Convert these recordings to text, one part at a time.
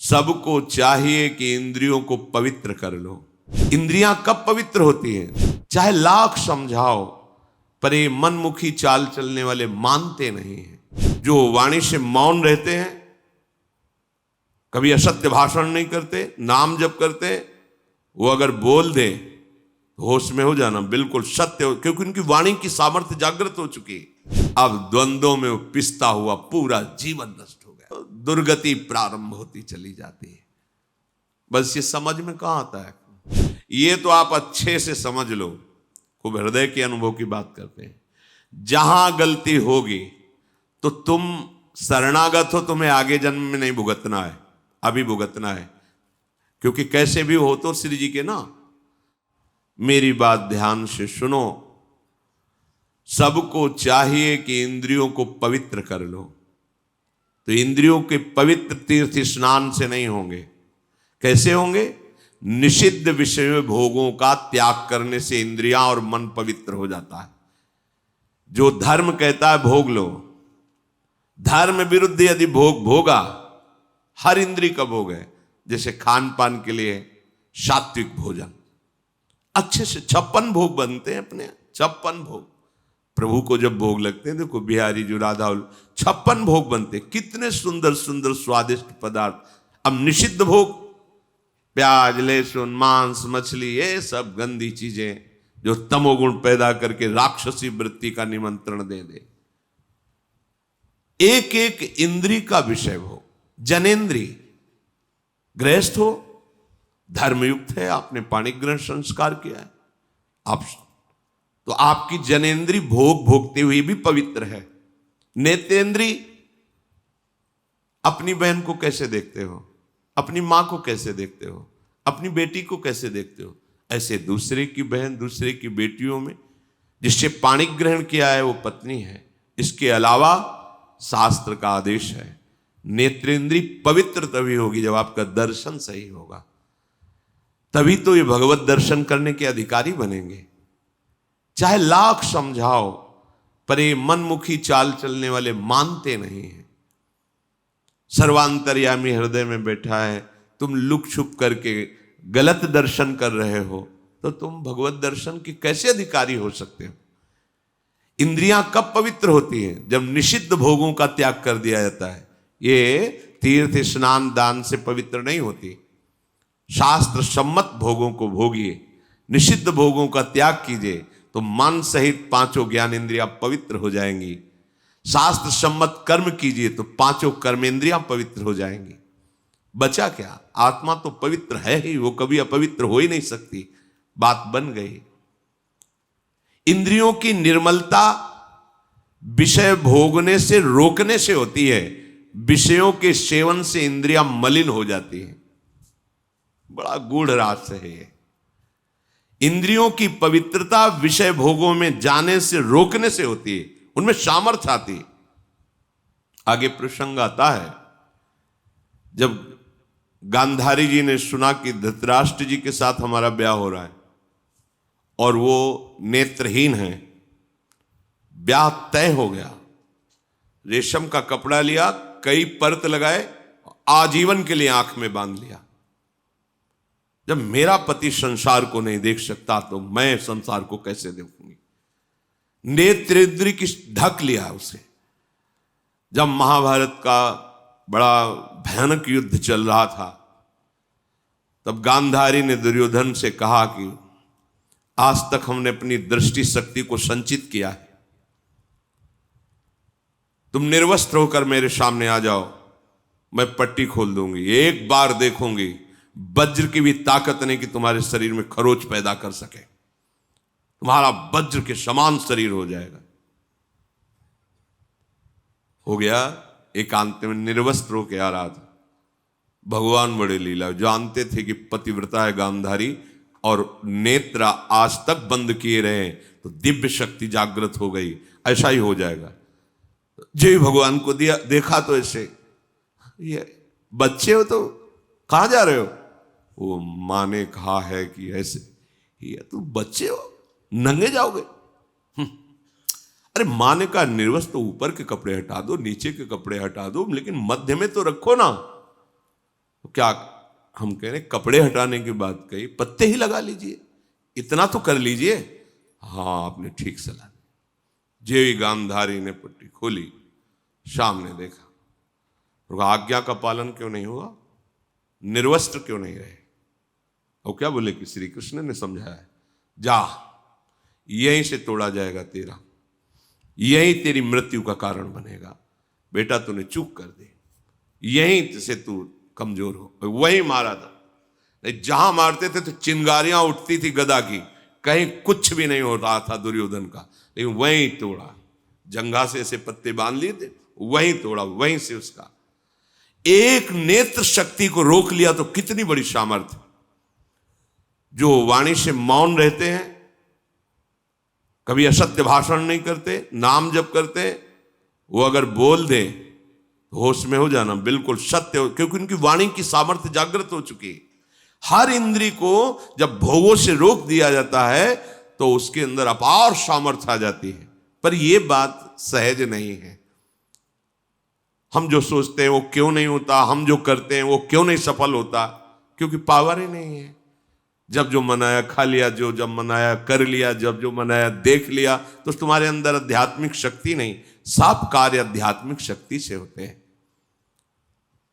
सबको चाहिए कि इंद्रियों को पवित्र कर लो। इंद्रियां कब पवित्र होती हैं? चाहे लाख समझाओ, पर ये मनमुखी चाल चलने वाले मानते नहीं हैं। जो वाणी से मौन रहते हैं, कभी असत्य भाषण नहीं करते, नाम जप करते, वो अगर बोल दे होश में हो जाना, बिल्कुल सत्य हो, क्योंकि उनकी वाणी की सामर्थ्य जागृत हो चुकी है। अब द्वंद्वों में वो पिसता हुआ पूरा जीवन नष्ट हो गया, दुर्गति प्रारंभ होती चली जाती है। बस ये समझ में कहाँ आता है? ये तो आप अच्छे से समझ लो, खूब हृदय के अनुभव की बात करते हैं। जहां गलती होगी तो तुम शरणागत हो, तुम्हें आगे जन्म में नहीं भुगतना है, अभी भुगतना है। क्योंकि कैसे भी हो तो श्री जी के ना, मेरी बात ध्यान से सुनो। सबको चाहिए कि इंद्रियों को पवित्र कर लो, तो इंद्रियों के पवित्र तीर्थ स्नान से नहीं होंगे। कैसे होंगे? निषिद्ध विषय भोगों का त्याग करने से इंद्रियां और मन पवित्र हो जाता है। जो धर्म कहता है भोग लो, धर्म विरुद्ध यदि भोग भोगा, हर इंद्रिय का भोग है। जैसे खान पान के लिए सात्विक भोजन, अच्छे से 56 भोग बनते हैं अपने, 56 भोग प्रभु को जब भोग लगते हैं। देखो बिहारी जो राधा 56 भोग बनते, कितने सुंदर सुंदर स्वादिष्ट पदार्थ। अब निषिद्ध भोग, प्याज, लहसुन, मांस, मछली, ये सब गंदी चीजें जो तमोगुण पैदा करके राक्षसी वृत्ति का निमंत्रण दे दे। एक एक इंद्री का विषय हो। जनेन्द्री गृहस्थ हो, धर्मयुक्त है, आपने पाणिक ग्रहण संस्कार किया है, आप तो आपकी जनेन्द्री भोग भोगते हुए भी पवित्र है। नेत्रेंद्री, अपनी बहन को कैसे देखते हो, अपनी मां को कैसे देखते हो, अपनी बेटी को कैसे देखते हो, ऐसे दूसरे की बहन, दूसरे की बेटियों में जिससे पाणिक ग्रहण किया है वो पत्नी है। इसके अलावा शास्त्र का आदेश है, नेत्रेंद्री पवित्र तभी होगी जब आपका दर्शन सही होगा, तभी तो ये भगवत दर्शन करने के अधिकारी बनेंगे। चाहे लाख समझाओ, पर ये मनमुखी चाल चलने वाले मानते नहीं हैं। सर्वांतर्यामी हृदय में बैठा है, तुम लुक छुप करके गलत दर्शन कर रहे हो, तो तुम भगवत दर्शन के कैसे अधिकारी हो सकते हो? इंद्रियां कब पवित्र होती हैं? जब निषिद्ध भोगों का त्याग कर दिया जाता है। ये तीर्थ स्नान दान से पवित्र नहीं होती। शास्त्र सम्मत भोगों को भोगिए, निषिद्ध भोगों का त्याग कीजिए, तो मन सहित 5 ज्ञानेंद्रियां पवित्र हो जाएंगी। शास्त्र सम्मत कर्म कीजिए तो 5 कर्मेंद्रियां पवित्र हो जाएंगी। बचा क्या? आत्मा तो पवित्र है ही, वो कभी अपवित्र हो ही नहीं सकती। बात बन गई। इंद्रियों की निर्मलता विषय भोगने से रोकने से होती है। विषयों के सेवन से इंद्रियां मलिन हो जाती हैं। बड़ा गूढ़ रहस्य है ये। इंद्रियों की पवित्रता विषय भोगों में जाने से रोकने से होती है, उनमें सामर्थ्य आती है। आगे प्रसंग आता है, जब गांधारी जी ने सुना कि धृतराष्ट्र जी के साथ हमारा ब्याह हो रहा है और वो नेत्रहीन है, ब्याह तय हो गया। रेशम का कपड़ा लिया, कई परत लगाए, आजीवन के लिए आंख में बांध लिया। जब मेरा पति संसार को नहीं देख सकता तो मैं संसार को कैसे देखूंगी? नेत्रेंद्री की ढक लिया उसे। जब महाभारत का बड़ा भयानक युद्ध चल रहा था, तब गांधारी ने दुर्योधन से कहा कि आज तक हमने अपनी दृष्टि शक्ति को संचित किया है, तुम निर्वस्त्र होकर मेरे सामने आ जाओ, मैं पट्टी खोल दूंगी, एक बार देखूंगी, वज्र की भी ताकत नहीं कि तुम्हारे शरीर में खरोच पैदा कर सके, तुम्हारा वज्र के समान शरीर हो जाएगा। हो गया। एकांत में निर्वस्त्र होकर आ रहा था। भगवान बड़े लीला, जानते थे कि पतिव्रता है गांधारी और नेत्र आज तक बंद किए रहे तो दिव्य शक्ति जागृत हो गई, ऐसा ही हो जाएगा। जय भगवान को दिया, देखा तो ऐसे, ये बच्चे हो तो कहां जा रहे हो? वो मां ने कहा है कि ऐसे, ये तुम बच्चे हो, नंगे जाओगे? अरे मां ने कहा निर्वस्त्र तो ऊपर के कपड़े हटा दो, नीचे के कपड़े हटा दो, लेकिन मध्य में तो रखो ना। तो क्या हम कह रहे कपड़े हटाने की बात कही, पत्ते ही लगा लीजिए, इतना तो कर लीजिए। हाँ आपने ठीक सलाह दी। जेवी गांधारी ने पट्टी खोली, शाम ने देखा, तो आज्ञा का पालन क्यों नहीं हुआ, निर्वस्त्र क्यों नहीं रहे। और क्या बोले कि श्री कृष्ण ने समझाया, जा यहीं से तोड़ा जाएगा तेरा, यही तेरी मृत्यु का कारण बनेगा। बेटा तूने चूक कर दी, यहीं से तू कमजोर हो। वहीं मारा था, जहां मारते थे तो चिंगारियां उठती थी गदा की, कहीं कुछ भी नहीं हो रहा था दुर्योधन का, लेकिन वहीं तोड़ा। जंघा से ऐसे पत्ते बांध लिए थे, वहीं तोड़ा, वहीं से उसका एक नेत्र शक्ति को रोक लिया। तो कितनी बड़ी सामर्थ्य। जो वाणी से मौन रहते हैं, कभी असत्य भाषण नहीं करते, नाम जप करते, वो अगर बोल दे होश में हो जाना, बिल्कुल सत्य हो, क्योंकि उनकी वाणी की सामर्थ्य जागृत हो चुकी है। हर इंद्री को जब भोगों से रोक दिया जाता है तो उसके अंदर अपार सामर्थ्य आ जाती है। पर यह बात सहज नहीं है। हम जो सोचते हैं वो क्यों नहीं होता, हम जो करते हैं वो क्यों नहीं सफल होता, क्योंकि पावर ही नहीं है। जब जो मनाया खा लिया, जब मनाया कर लिया, जब जो मनाया देख लिया, तो तुम्हारे अंदर आध्यात्मिक शक्ति नहीं। सब कार्य आध्यात्मिक शक्ति से होते हैं।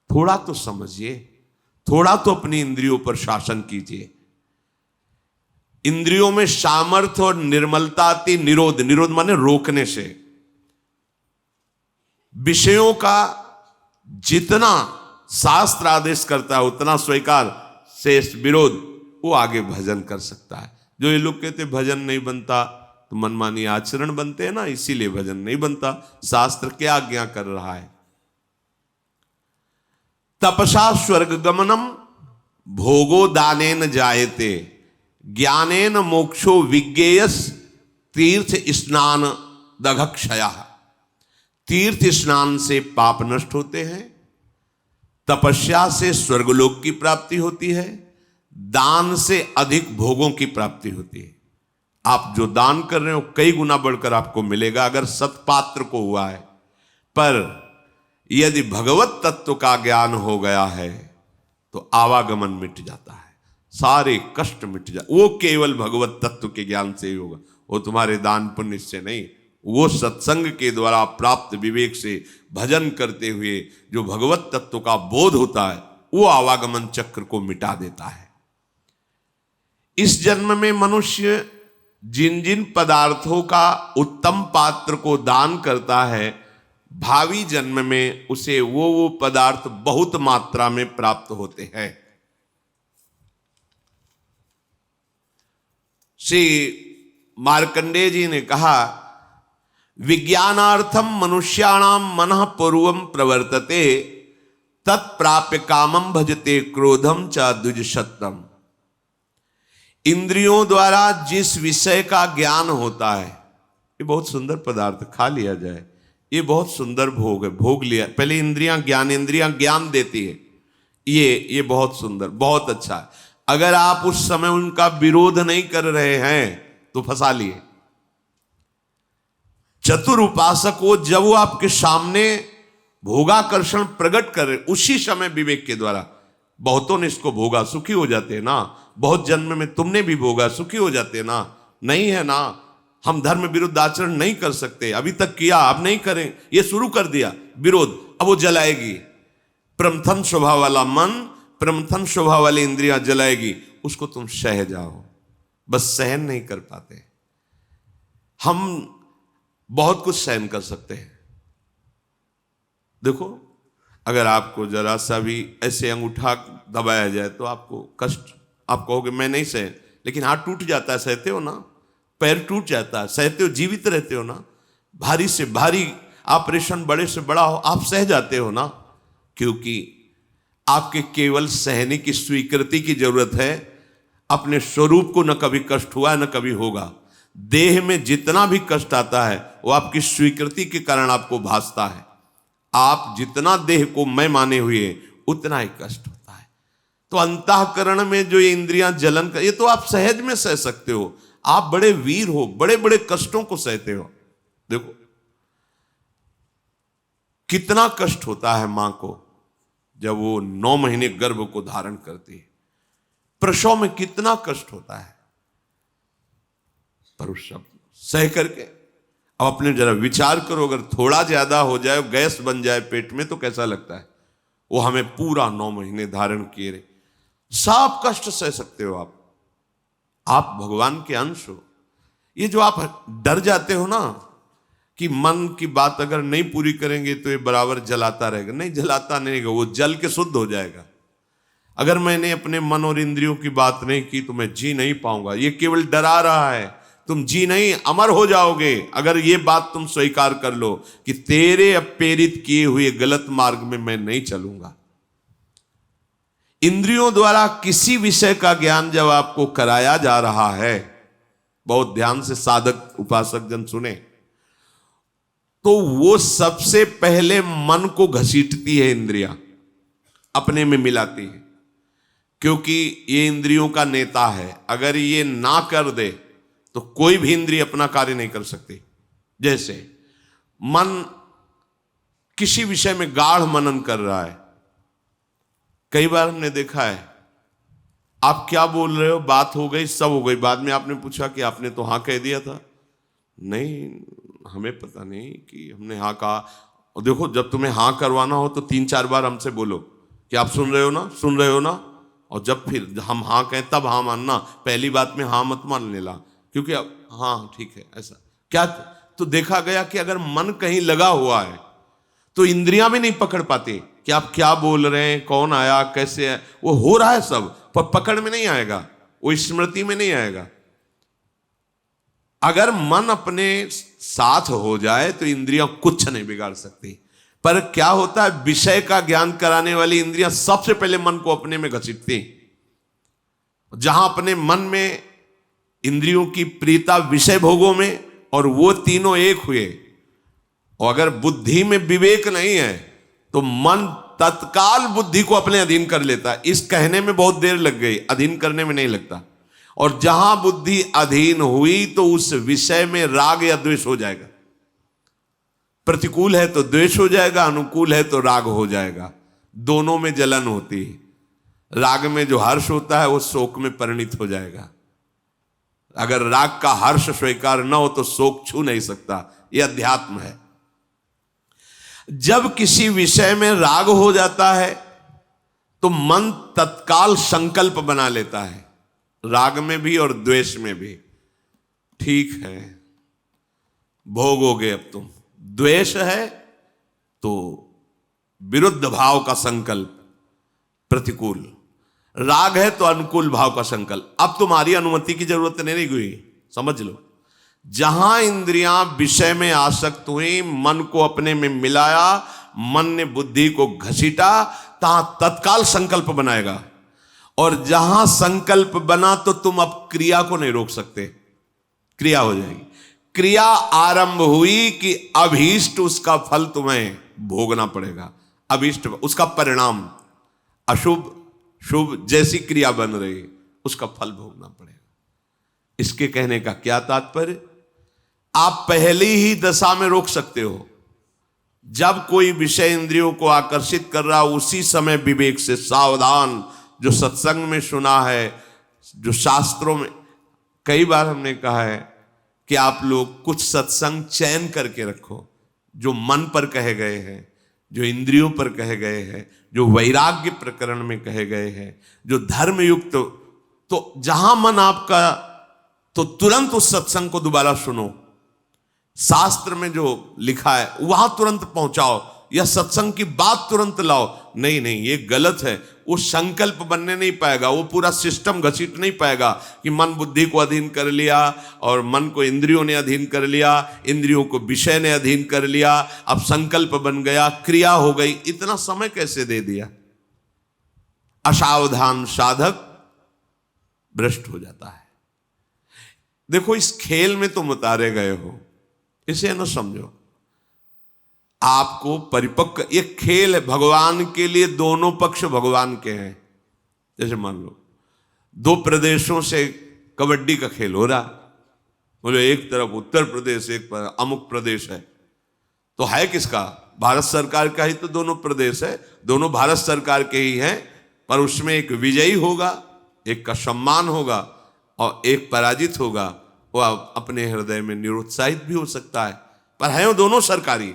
थोड़ा तो समझिए, थोड़ा तो अपनी इंद्रियों पर शासन कीजिए। इंद्रियों में सामर्थ्य और निर्मलता आती निरोध, निरोध माने रोकने से। विषयों का जितना शास्त्र आदेश करता है उतना स्वीकार, शेष विरोध, वो आगे भजन कर सकता है। जो ये लोग कहते भजन नहीं बनता, तो मनमानी आचरण बनते हैं ना, इसीलिए भजन नहीं बनता। शास्त्र क्या आज्ञा कर रहा है, तपसा स्वर्ग गमनम भोगो दानेन जायते, ज्ञानेन मोक्षो विज्ञेयस तीर्थ स्नान दघक्षया। तीर्थ स्नान से पाप नष्ट होते हैं, तपस्या से स्वर्गलोक की प्राप्ति होती है, दान से अधिक भोगों की प्राप्ति होती है। आप जो दान कर रहे हो कई गुना बढ़कर आपको मिलेगा अगर सत्पात्र को हुआ है। पर यदि भगवत तत्व का ज्ञान हो गया है तो आवागमन मिट जाता है, सारे कष्ट मिट जाते। वो केवल भगवत तत्व के ज्ञान से ही होगा, वो तुम्हारे दान पुण्य से नहीं। वो सत्संग के द्वारा प्राप्त विवेक से भजन करते हुए जो भगवत तत्व का बोध होता है, वो आवागमन चक्र को मिटा देता है। इस जन्म में मनुष्य जिन जिन पदार्थों का उत्तम पात्र को दान करता है, भावी जन्म में उसे वो पदार्थ बहुत मात्रा में प्राप्त होते हैं। श्री मार्कंडेय जी ने कहा, विज्ञानार्थम मनुष्याणाम मनः पूर्वम प्रवर्तते, तत्प्राप्य कामम भजते क्रोधम च द्विजशतम। इंद्रियों द्वारा जिस विषय का ज्ञान होता है, ये बहुत सुंदर पदार्थ, खा लिया जाए, ये बहुत सुंदर भोग है, भोग लिया, पहले इंद्रियां ज्ञान देती है, ये बहुत सुंदर, बहुत अच्छा है। अगर आप उस समय उनका विरोध नहीं कर रहे हैं तो फंसा लिए। चतुर उपासक हो, जब वो आपके सामने भोगाकर्षण प्रकट करे, उसी समय विवेक के द्वारा, बहुतों ने इसको भोगा, सुखी हो जाते हैं ना, बहुत जन्म में तुमने भी भोगा, सुखी हो जाते हैं ना, नहीं है ना। हम धर्म विरुद्ध आचरण नहीं कर सकते, अभी तक किया, अब नहीं करें, ये शुरू कर दिया विरोध, अब वो जलाएगी। प्रमथन स्वभाव वाला मन, प्रमथन स्वभाव वाली इंद्रियां जलाएगी, उसको तुम सह जाओ, बस सहन नहीं कर पाते। हम बहुत कुछ सहन कर सकते हैं। देखो, अगर आपको जरा सा भी ऐसे अंगूठा दबाया जाए तो आपको कष्ट, आप कहोगे मैं नहीं सह, लेकिन हाथ टूट जाता है, सहते हो ना, पैर टूट जाता है, सहते हो, जीवित रहते हो ना। भारी से भारी ऑपरेशन, बड़े से बड़ा हो, आप सह जाते हो ना, क्योंकि आपके केवल सहने की स्वीकृति की जरूरत है। अपने स्वरूप को न कभी कष्ट हुआ न कभी होगा। देह में जितना भी कष्ट आता है वो आपकी स्वीकृति के कारण आपको भासता है। आप जितना देह को मैं माने हुए उतना ही कष्ट होता है। तो अंतःकरण में जो ये इंद्रियां जलन कर, ये तो आप सहज में सह सकते हो। आप बड़े वीर हो, बड़े बड़े कष्टों को सहते हो। देखो कितना कष्ट होता है मां को, जब वो 9 महीने गर्भ को धारण करती है। प्रसव में कितना कष्ट होता है, पर उस सब सह करके अब अपने जरा विचार करो, अगर थोड़ा ज्यादा हो जाए, गैस बन जाए पेट में तो कैसा लगता है। वो हमें पूरा 9 महीने धारण किए रहे, सब कष्ट सह सकते हो आप भगवान के अंश हो। ये जो आप डर जाते हो ना कि मन की बात अगर नहीं पूरी करेंगे तो ये बराबर जलाता रहेगा, नहीं जलाता नहीं रहेगा, वो जल के शुद्ध हो जाएगा। अगर मैंने अपने मन और इंद्रियों की बात नहीं की तो मैं जी नहीं पाऊंगा। ये केवल डरा रहा है, तुम जी नहीं, अमर हो जाओगे अगर ये बात तुम स्वीकार कर लो कि तेरे प्रेरित किए हुए गलत मार्ग में मैं नहीं चलूंगा। इंद्रियों द्वारा किसी विषय का ज्ञान जब आपको कराया जा रहा है, बहुत ध्यान से साधक उपासक जन सुने, तो वो सबसे पहले मन को घसीटती है इंद्रियां, अपने में मिलाती है, क्योंकि ये इंद्रियों का नेता है। अगर ये ना कर दे तो कोई भी इंद्रिय अपना कार्य नहीं कर सकती। जैसे मन किसी विषय में गाढ़ मनन कर रहा है, कई बार हमने देखा है, आप क्या बोल रहे हो, बात हो गई, सब हो गई, बाद में आपने पूछा कि आपने तो हाँ कह दिया था। नहीं, हमें पता नहीं कि हमने हाँ कहा। और देखो, जब तुम्हें हाँ करवाना हो तो 3-4 बार हमसे बोलो कि आप सुन रहे हो ना, सुन रहे हो ना। और जब फिर हम हाँ कहें तब हाँ मानना, पहली बात में हाँ मत मान लेना, क्योंकि अब हाँ ठीक है ऐसा क्या। तो देखा गया कि अगर मन कहीं लगा हुआ है तो इंद्रियां भी नहीं पकड़ पाती कि आप क्या बोल रहे हैं, कौन आया, कैसे है। वो हो रहा है सब, पर पकड़ में नहीं आएगा, वो स्मृति में नहीं आएगा। अगर मन अपने साथ हो जाए तो इंद्रियां कुछ नहीं बिगाड़ सकती। पर क्या होता है, विषय का ज्ञान कराने वाली इंद्रियां सबसे पहले मन को अपने में घसीटती। जहां अपने मन में इंद्रियों की प्रीता विषय भोगों में, और वो तीनों एक हुए, और अगर बुद्धि में विवेक नहीं है तो मन तत्काल बुद्धि को अपने अधीन कर लेता है। इस कहने में बहुत देर लग गई, अधीन करने में नहीं लगता। और जहां बुद्धि अधीन हुई तो उस विषय में राग या द्वेष हो जाएगा। प्रतिकूल है तो द्वेष हो जाएगा, अनुकूल है तो राग हो जाएगा। दोनों में जलन होती है। राग में जो हर्ष होता है वो शोक में परिणित हो जाएगा। अगर राग का हर्ष स्वीकार न हो तो शोक छू नहीं सकता। यह अध्यात्म है। जब किसी विषय में राग हो जाता है तो मन तत्काल संकल्प बना लेता है, राग में भी और द्वेष में भी। ठीक है, भोगोगे अब तुम। द्वेष है तो विरुद्ध भाव का संकल्प, प्रतिकूल। राग है तो अनुकूल भाव का संकल्प। अब तुम्हारी अनुमति की जरूरत नहीं हुई, समझ लो। जहां इंद्रियां विषय में आसक्त हुई, मन को अपने में मिलाया, मन ने बुद्धि को घसीटा, तहां तत्काल संकल्प बनाएगा। और जहां संकल्प बना तो तुम अब क्रिया को नहीं रोक सकते, क्रिया हो जाएगी। क्रिया आरंभ हुई कि अभीष्ट उसका फल तुम्हें भोगना पड़ेगा। अभीष्ट उसका परिणाम, अशुभ शुभ जैसी क्रिया बन रही उसका फल भोगना पड़ेगा। इसके कहने का क्या तात्पर्य, आप पहली ही दशा में रोक सकते हो। जब कोई विषय इंद्रियों को आकर्षित कर रहा, उसी समय विवेक से सावधान। जो सत्संग में सुना है, जो शास्त्रों में, कई बार हमने कहा है कि आप लोग कुछ सत्संग चयन करके रखो, जो मन पर कहे गए हैं, जो इंद्रियों पर कहे गए हैं, जो वैराग्य प्रकरण में कहे गए हैं, जो धर्म युक्त। तो जहां मन आपका, तो तुरंत उस सत्संग को दोबारा सुनो। शास्त्र में जो लिखा है वहां तुरंत पहुंचाओ, या सत्संग की बात तुरंत लाओ। नहीं नहीं, ये गलत है। वो संकल्प बनने नहीं पाएगा, वो पूरा सिस्टम घसीट नहीं पाएगा कि मन बुद्धि को अधीन कर लिया, और मन को इंद्रियों ने अधीन कर लिया, इंद्रियों को विषय ने अधीन कर लिया, अब संकल्प बन गया, क्रिया हो गई। इतना समय कैसे दे दिया। असावधान साधक भ्रष्ट हो जाता है। देखो, इस खेल में तुम उतारे गए हो, इसे न समझो। आपको परिपक्व, ये खेल है भगवान के लिए, दोनों पक्ष भगवान के हैं। जैसे मान लो 2 प्रदेशों से कबड्डी का खेल हो रहा, बोले एक तरफ उत्तर प्रदेश, एक पर अमुक प्रदेश है। तो है किसका? भारत सरकार का ही तो दोनों प्रदेश है, दोनों भारत सरकार के ही हैं, पर उसमें एक विजयी होगा, एक का सम्मान होगा और एक पराजित होगा। वो अपने हृदय में निरुत्साहित भी हो सकता है, पर है वो दोनों सरकारी।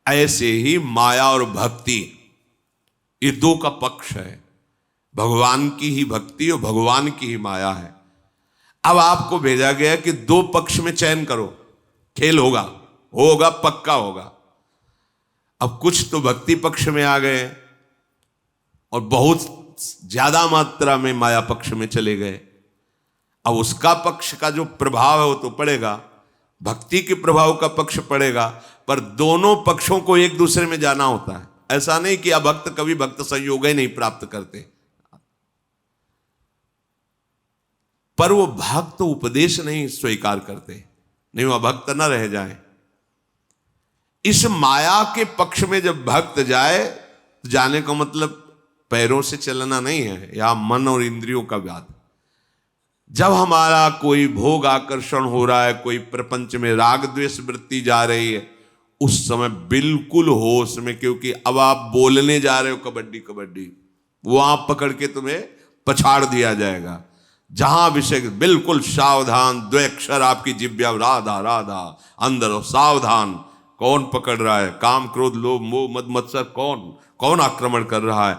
ऐसे ही माया और भक्ति, ये दो का पक्ष है। भगवान की ही भक्ति और भगवान की ही माया है। अब आपको भेजा गया कि दो पक्ष में चयन करो, खेल होगा, होगा, पक्का होगा। अब कुछ तो भक्ति पक्ष में आ गए और बहुत ज्यादा मात्रा में माया पक्ष में चले गए। अब उसका पक्ष का जो प्रभाव है वो तो पड़ेगा, भक्ति के प्रभाव का पक्ष पड़ेगा, पर दोनों पक्षों को एक दूसरे में जाना होता है। ऐसा नहीं कि अभक्त कभी भक्त संयोग ही नहीं प्राप्त करते, पर वो भक्त उपदेश नहीं स्वीकार करते, नहीं वो भक्त न रह जाए। इस माया के पक्ष में जब भक्त जाए तो जाने का मतलब पैरों से चलना नहीं है, या मन और इंद्रियों का बात। जब हमारा कोई भोग आकर्षण हो रहा है, कोई प्रपंच में राग द्वेष वृत्ति जा रही है, उस समय बिल्कुल होश में, क्योंकि अब आप बोलने जा रहे हो कबड्डी कबड्डी, वो आप पकड़ के तुम्हें पछाड़ दिया जाएगा। जहां विषय बिल्कुल सावधान, द्वैक्षर आपकी जिब्या, राधा राधा अंदर हो, सावधान। कौन पकड़ रहा है? काम क्रोध लोभ मोह मद मत्सर, कौन आक्रमण कर रहा है?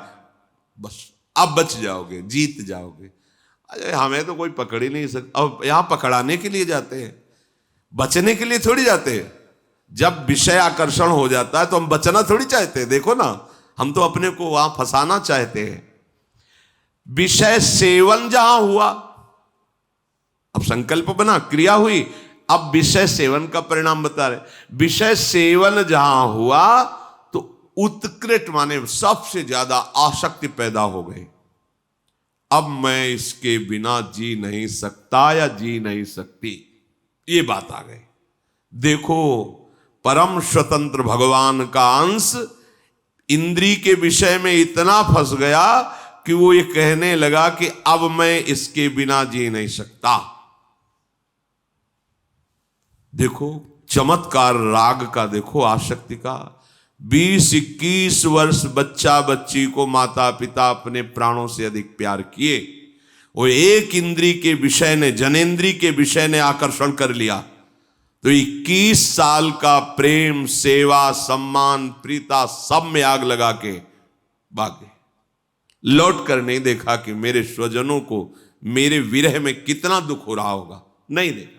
बस अब बच जाओगे, जीत जाओगे। अरे हमें तो कोई पकड़ ही नहीं सकता। अब यहां पकड़ाने के लिए जाते हैं, बचने के लिए थोड़ी जाते हैं। जब विषय आकर्षण हो जाता है तो हम बचना थोड़ी चाहते हैं। देखो ना, हम तो अपने को वहां फंसाना चाहते हैं। विषय सेवन जहां हुआ, अब संकल्प बना, क्रिया हुई, अब विषय सेवन का परिणाम बता रहे। विषय सेवन जहां हुआ तो उत्कृष्ट माने सबसे ज्यादा आसक्ति पैदा हो गई। अब मैं इसके बिना जी नहीं सकता या जी नहीं सकती, ये बात आ गई। देखो, परम स्वतंत्र भगवान का अंश इंद्री के विषय में इतना फंस गया कि वो ये कहने लगा कि अब मैं इसके बिना जी नहीं सकता। देखो चमत्कार राग का, देखो आसक्ति का। 20-21 वर्ष बच्चा बच्ची को माता पिता अपने प्राणों से अधिक प्यार किए, वो एक इंद्री के विषय ने, जनेंद्री के विषय ने आकर्षण कर लिया, तो 21 साल का प्रेम सेवा सम्मान प्रीता सब में आग लगा के भागे। लौट कर नहीं देखा कि मेरे स्वजनों को मेरे विरह में कितना दुख हो रहा होगा, नहीं देखा।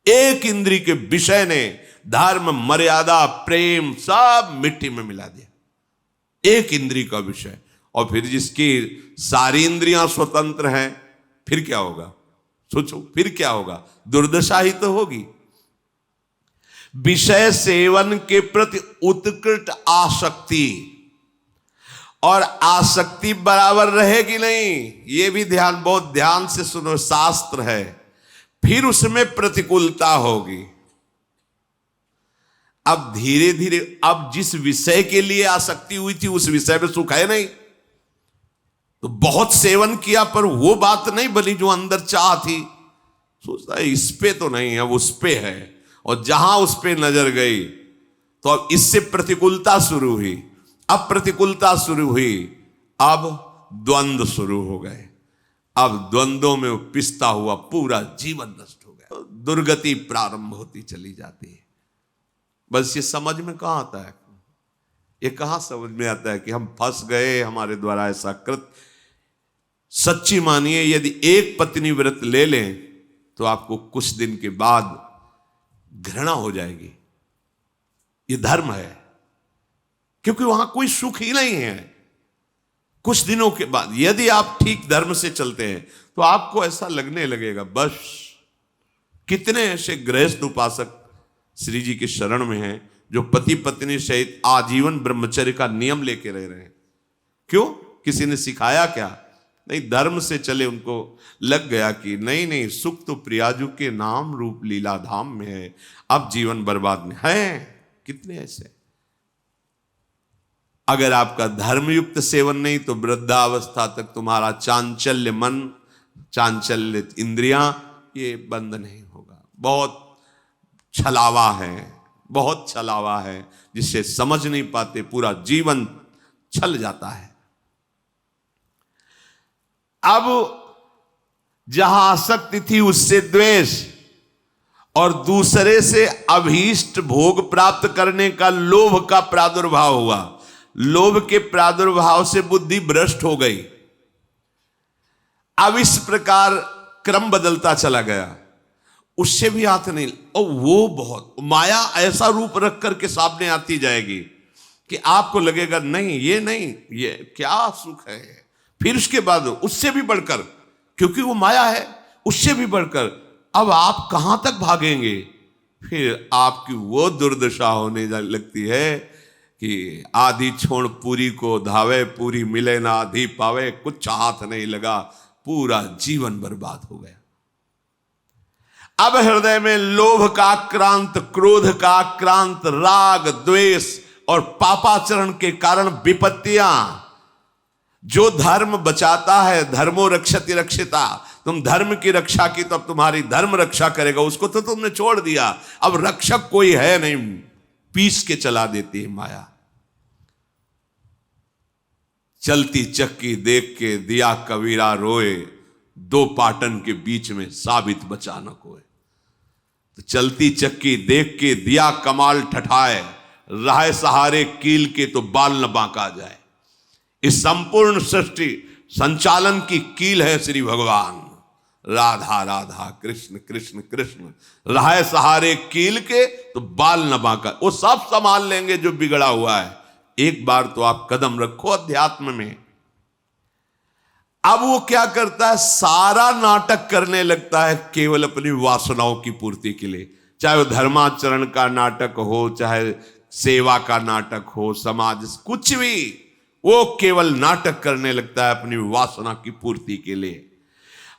एक इंद्री के विषय ने धर्म मर्यादा प्रेम सब मिट्टी में मिला दिया, एक इंद्री का विषय। और फिर जिसकी सारी इंद्रियां स्वतंत्र हैं, फिर क्या होगा? सोचो, फिर क्या होगा? दुर्दशा ही तो होगी। विषय सेवन के प्रति उत्कृष्ट आसक्ति, और आसक्ति बराबर रहेगी नहीं, ये भी ध्यान, बहुत ध्यान से सुनो, शास्त्र है। फिर उसमें प्रतिकूलता होगी। अब धीरे धीरे, अब जिस विषय के लिए आसक्ति हुई थी उस विषय में सुख है नहीं, तो बहुत सेवन किया पर वो बात नहीं बनी जो अंदर चाह थी। सोचता है इस पे तो नहीं है, उस पे है, और जहां उस पे नजर गई तो अब इससे प्रतिकूलता शुरू हुई। अब प्रतिकूलता शुरू हुई, अब द्वंद्व शुरू हो गए। अब द्वंद्वों में पिसता हुआ पूरा जीवन नष्ट हो गया, दुर्गति प्रारंभ होती चली जाती है। बस ये समझ में कहां आता है, ये कहां समझ में आता है कि हम फंस गए, हमारे द्वारा ऐसा कृत। सच्ची मानिए, यदि एक पत्नी व्रत ले लें तो आपको कुछ दिन के बाद घृणा हो जाएगी। ये धर्म है, क्योंकि वहां कोई सुख ही नहीं है। कुछ दिनों के बाद यदि आप ठीक धर्म से चलते हैं तो आपको ऐसा लगने लगेगा, बस कितने ऐसे गृहस्थ उपासक श्री जी के शरण में हैं जो पति पत्नी सहित आजीवन ब्रह्मचर्य का नियम लेके रह रहे हैं। क्यों? किसी ने सिखाया क्या? नहीं, धर्म से चले। उनको लग गया कि नहीं नहीं, सुख तो प्रियाजू के नाम रूप लीला धाम में है, अब जीवन बर्बाद नहीं है। कितने ऐसे। अगर आपका धर्मयुक्त सेवन नहीं तो वृद्धावस्था तक तुम्हारा चांचल्य मन, चांचल्य इंद्रियां, ये बंद नहीं होगा। बहुत छलावा है, बहुत छलावा है जिसे समझ नहीं पाते, पूरा जीवन छल जाता है। अब जहां आसक्ति थी उससे द्वेष, और दूसरे से अभीष्ट भोग प्राप्त करने का लोभ का प्रादुर्भाव हुआ। लोभ के प्रादुर्भाव से बुद्धि भ्रष्ट हो गई। अब इस प्रकार क्रम बदलता चला गया, उससे भी हाथ नहीं। और वो बहुत माया ऐसा रूप रख करके सामने आती जाएगी कि आपको लगेगा नहीं ये क्या सुख है। फिर उसके बाद उससे भी बढ़कर, क्योंकि वो माया है, उससे भी बढ़कर अब आप कहां तक भागेंगे। फिर आपकी वो दुर्दशा होने लगती है कि आधी छोड़ पूरी को धावे, पूरी मिले ना आधी पावे, कुछ हाथ नहीं लगा, पूरा जीवन बर्बाद हो गया। अब हृदय में लोभ का आक्रांत, क्रोध का आक्रांत, राग द्वेष और पापाचरण के कारण विपत्तियां, जो धर्म बचाता है, धर्मो रक्षति रक्षिता, तुम धर्म की रक्षा की तो अब तुम्हारी धर्म रक्षा करेगा, उसको तो तुमने छोड़ दिया, अब रक्षक कोई है नहीं, पीस के चला देती है माया। चलती चक्की देख के दिया कबीरा रोए, दो पाटन के बीच में साबित बचा न कोई। तो चलती चक्की देख के दिया कमाल ठठाए, राह सहारे कील के तो बाल न बांका जाए। इस संपूर्ण सृष्टि संचालन की कील है श्री भगवान। राधा राधा कृष्ण कृष्ण कृष्ण, राह सहारे कील के तो बाल न बांका। वो सब संभाल लेंगे जो बिगड़ा हुआ है। एक बार तो आप कदम रखो अध्यात्म में। अब वो क्या करता है, सारा नाटक करने लगता है केवल अपनी वासनाओं की पूर्ति के लिए। चाहे वो धर्माचरण का नाटक हो, चाहे सेवा का नाटक हो, समाज कुछ भी, वो केवल नाटक करने लगता है अपनी वासना की पूर्ति के लिए।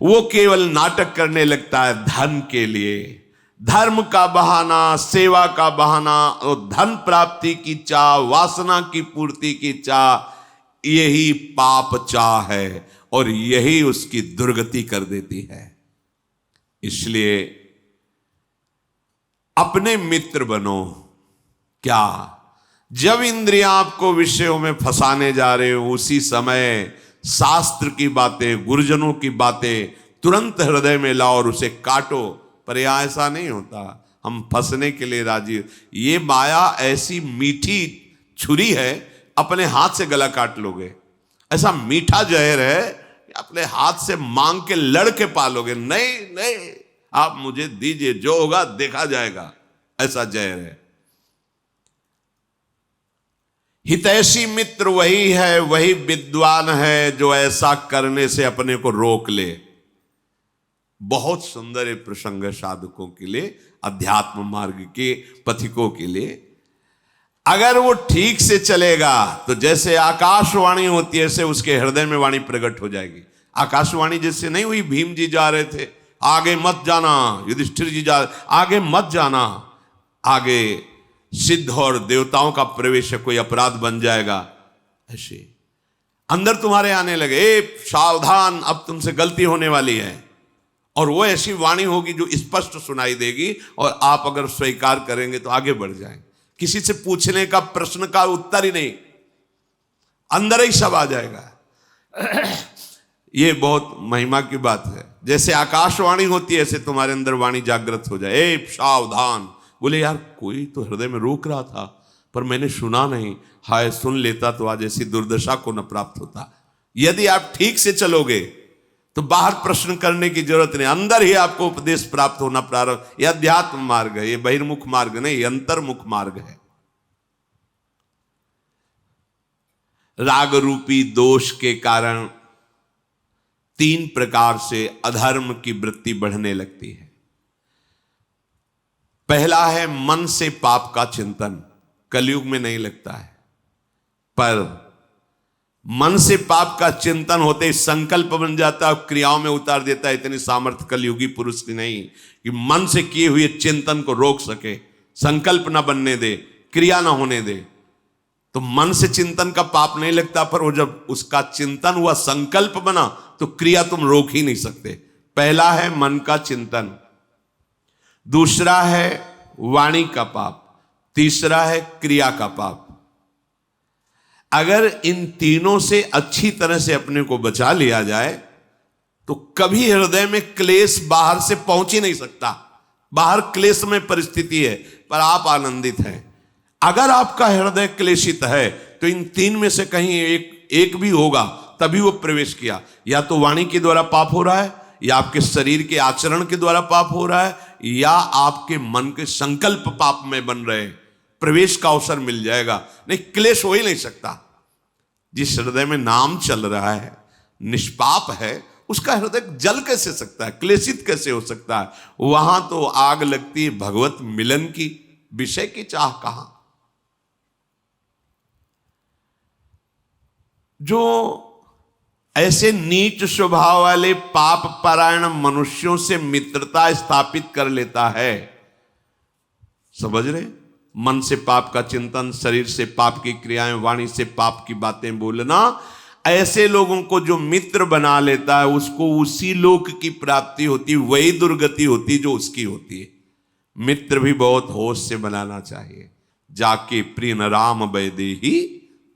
वो केवल नाटक करने लगता है धन के लिए, धर्म का बहाना, सेवा का बहाना, और धन प्राप्ति की चाह, वासना की पूर्ति की चाह, यही पाप चाह है और यही उसकी दुर्गति कर देती है। इसलिए अपने मित्र बनो। क्या, जब इंद्रियां आपको विषयों में फंसाने जा रहे हो, उसी समय शास्त्र की बातें, गुरुजनों की बातें तुरंत हृदय में लाओ और उसे काटो। पर यह ऐसा नहीं होता, हम फंसने के लिए राजी। ये माया ऐसी मीठी छुरी है, अपने हाथ से गला काट लोगे। ऐसा मीठा जहर है, अपने हाथ से मांग के लड़ के पालोगे। नहीं, आप मुझे दीजिए, जो होगा देखा जाएगा, ऐसा जहर है। हितैषी मित्र वही है, वही विद्वान है जो ऐसा करने से अपने को रोक ले। बहुत सुंदर एक प्रसंग है साधकों के लिए, अध्यात्म मार्ग के पथिकों के लिए। अगर वो ठीक से चलेगा तो जैसे आकाशवाणी होती है, ऐसे उसके हृदय में वाणी प्रकट हो जाएगी। आकाशवाणी जैसे नहीं हुई, भीम जी जा रहे थे, आगे मत जाना, युधिष्ठिर जी आगे मत जाना, आगे सिद्ध और देवताओं का प्रवेश है, कोई अपराध बन जाएगा। ऐसे अंदर तुम्हारे आने लगे, ए सावधान, अब तुमसे गलती होने वाली है। और वो ऐसी वाणी होगी जो स्पष्ट सुनाई देगी, और आप अगर स्वीकार करेंगे तो आगे बढ़ जाएंगे। किसी से पूछने का, प्रश्न का उत्तर ही नहीं, अंदर ही सब आ जाएगा। ये बहुत महिमा की बात है। जैसे आकाशवाणी होती है, ऐसे तुम्हारे अंदर वाणी जागृत हो जाए, ए सावधान। बोले यार, कोई तो हृदय में रोक रहा था पर मैंने सुना नहीं, हाय सुन लेता तो आज ऐसी दुर्दशा को न प्राप्त होता। यदि आप ठीक से चलोगे तो बाहर प्रश्न करने की जरूरत नहीं, अंदर ही आपको उपदेश प्राप्त होना प्रारंभ। यह अध्यात्म मार्ग है, ये बहिर्मुख मार्ग नहीं, ये अंतर्मुख मार्ग है। राग रूपी दोष के कारण 3 प्रकार से अधर्म की वृत्ति बढ़ने लगती है। पहला है मन से पाप का चिंतन। कलयुग में नहीं लगता है, पर मन से पाप का चिंतन होते ही संकल्प बन जाता है, क्रियाओं में उतार देता है। इतनी सामर्थ्य कलयुगी पुरुष की नहीं कि मन से किए हुए चिंतन को रोक सके, संकल्प ना बनने दे, क्रिया ना होने दे। तो मन से चिंतन का पाप नहीं लगता, पर वो जब उसका चिंतन हुआ, संकल्प बना, तो क्रिया तुम रोक ही नहीं सकते। पहला है मन का चिंतन, दूसरा है वाणी का पाप, तीसरा है क्रिया का पाप। अगर इन तीनों से अच्छी तरह से अपने को बचा लिया जाए तो कभी हृदय में क्लेश बाहर से पहुंच ही नहीं सकता। बाहर क्लेश में परिस्थिति है पर आप आनंदित हैं। अगर आपका हृदय क्लेशित है तो इन तीन में से कहीं एक भी होगा तभी वो प्रवेश किया। या तो वाणी के द्वारा पाप हो रहा है, या आपके शरीर के आचरण के द्वारा पाप हो रहा है, या आपके मन के संकल्प पाप में बन रहे हैं। प्रवेश का अवसर मिल जाएगा, नहीं क्लेश हो ही नहीं सकता। जिस हृदय में नाम चल रहा है, निष्पाप है, उसका हृदय जल कैसे सकता है, क्लेशित कैसे हो सकता है? वहां तो आग लगती है भगवत मिलन की, विषय की चाह कहां। जो ऐसे नीच स्वभाव वाले पाप परायण मनुष्यों से मित्रता स्थापित कर लेता है, समझ रहे, मन से पाप का चिंतन, शरीर से पाप की क्रियाएं, वाणी से पाप की बातें बोलना, ऐसे लोगों को जो मित्र बना लेता है उसको उसी लोक की प्राप्ति होती, वही दुर्गति होती जो उसकी होती है। मित्र भी बहुत होश से बनाना चाहिए। जाके प्रिय न राम बैदेही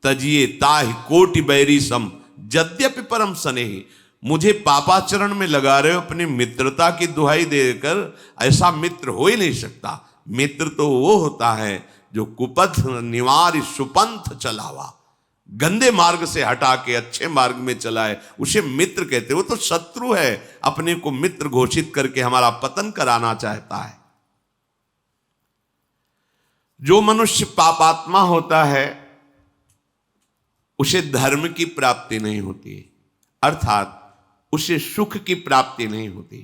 तजिए ताहि कोटि बैरी सम यद्यपि परम स्नेही। मुझे पापाचरण में लगा रहे हो अपनी मित्रता की दुहाई देकर, ऐसा मित्र हो ही नहीं सकता। मित्र तो वो होता है जो कुपथ निवार सुपंथ चलावा, गंदे मार्ग से हटा के अच्छे मार्ग में चलाए, उसे मित्र कहते। वो तो शत्रु है, अपने को मित्र घोषित करके हमारा पतन कराना चाहता है। जो मनुष्य पापात्मा होता है उसे धर्म की प्राप्ति नहीं होती, अर्थात उसे सुख की प्राप्ति नहीं होती,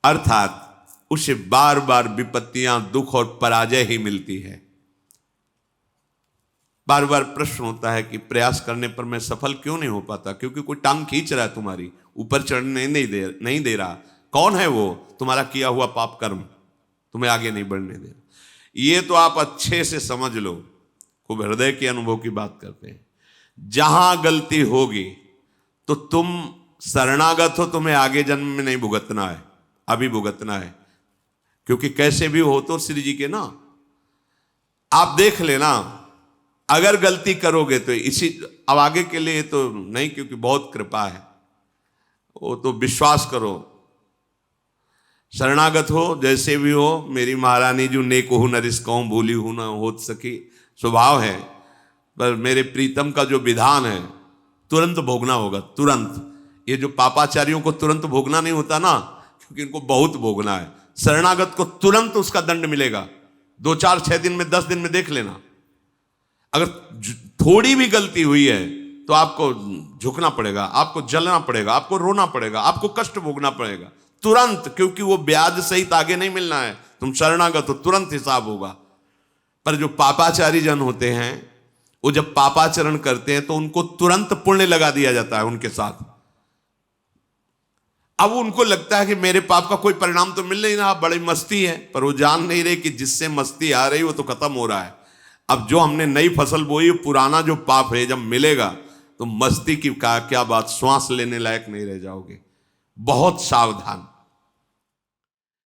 अर्थात उसे बार बार विपत्तियां, दुख और पराजय ही मिलती है। बार बार प्रश्न होता है कि प्रयास करने पर मैं सफल क्यों नहीं हो पाता? क्योंकि कोई टांग खींच रहा है तुम्हारी, ऊपर चढ़ने नहीं दे रहा। कौन है वो? तुम्हारा किया हुआ पाप कर्म तुम्हें आगे नहीं बढ़ने दे रहा। ये तो आप अच्छे से समझ लो, खूब हृदय के अनुभव की बात करते हैं। जहां गलती होगी तो तुम शरणागत हो, तुम्हें आगे जन्म में नहीं भुगतना है, अभी भुगतना है। क्योंकि कैसे भी हो तो श्री जी के ना, आप देख लेना, अगर गलती करोगे तो इसी, अब आगे के लिए तो नहीं, क्योंकि बहुत कृपा है, वो तो विश्वास करो। शरणागत हो, जैसे भी हो, मेरी महारानी जो नेक हो नरिस कहूं, भूली हूं ना हो सकी, स्वभाव है। पर मेरे प्रीतम का जो विधान है तुरंत भोगना होगा, तुरंत। ये जो पापाचारियों को तुरंत भोगना नहीं होता ना, क्योंकि इनको बहुत भोगना है। शरणागत को तुरंत उसका दंड मिलेगा, 2 4 6 दिन में, 10 दिन में देख लेना। अगर थोड़ी भी गलती हुई है तो आपको झुकना पड़ेगा, आपको जलना पड़ेगा, आपको रोना पड़ेगा, आपको कष्ट भोगना पड़ेगा तुरंत, क्योंकि वो ब्याज सहित आगे नहीं मिलना है। तुम शरणागत हो, तुरंत हिसाब होगा। पर जो पापाचारी जन होते हैं, वो जब पापाचरण करते हैं तो उनको तुरंत पुण्य लगा दिया जाता है उनके साथ। अब उनको लगता है कि मेरे पाप का कोई परिणाम तो मिल नहीं रहा, बड़ी मस्ती है, पर वो जान नहीं रहे कि जिससे मस्ती आ रही वो तो खत्म हो रहा है। अब जो हमने नई फसल बोई, पुराना जो पाप है जब मिलेगा तो मस्ती की क्या बात, श्वास लेने लायक नहीं रह जाओगे। बहुत सावधान।